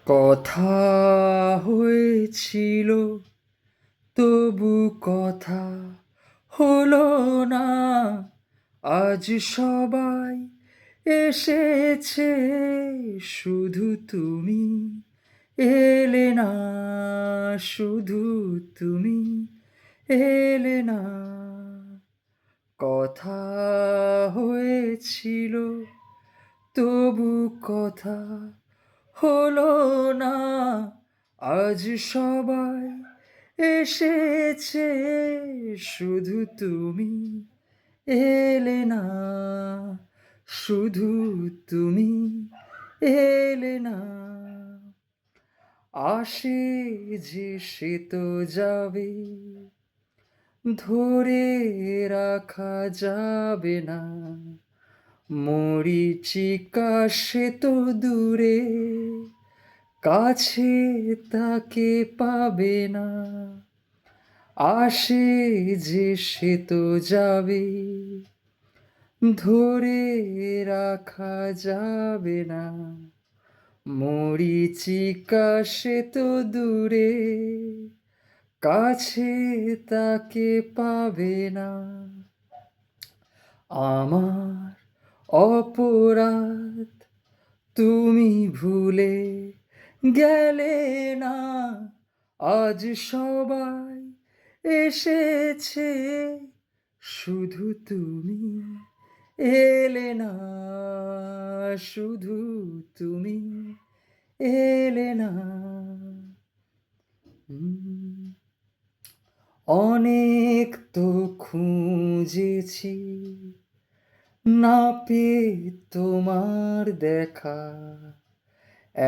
কথা হয়েছিল তবু কথা হলো না। আজ সবাই এসেছে, শুধু তুমি এলে না, শুধু তুমি এলে না। কথা হয়েছিল তবু কথা হলো না। আজ সবাই এসেছে, শুধু তুমি এলে না, শুধু তুমি এলে না। আসে যে সে তো যাবে, ধরে রাখা যাবে না। মরীচিকা সে তো দূরে, কাছে তাকে পাবে না। আসে যে সে তো যাবে, ধরে রাখা যাবে না। মরীচিকা সে তো দূরে, কাছে তাকে পাবে না। আমার অপরাধ তুমি ভুলে গেলে না। আজ সবাই এসেছে, শুধু তুমি এলে না, শুধু তুমি এলে না। হুম। অনেক তো খুঁজেছি, না পেয়ে তোমার দেখা।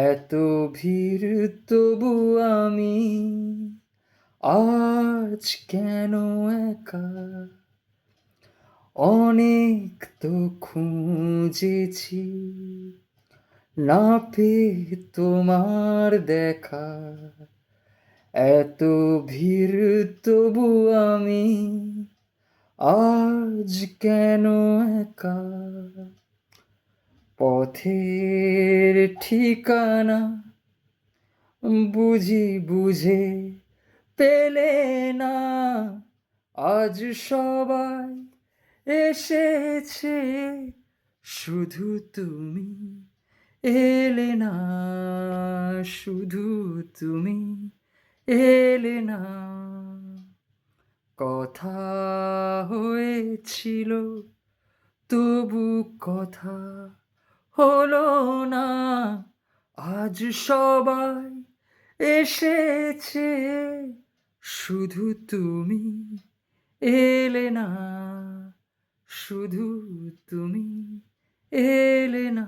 এত ভিড় তবু আমি আজ কেন একা। অনেক তো খুঁজেছি, না পেয়ে তোমার দেখা। এত ভিড় তবু আমি আজ কেন একা। পথের ঠিকানা বুঝে পেলে না। আজ সবাই এসেছে, শুধু তুমি এলে না, শুধু তুমি এলে না। কথা হয়েছিল তবু কথা হলো না। আজ সবাই এসেছে, শুধু তুমি এলে না, শুধু তুমি এলে না।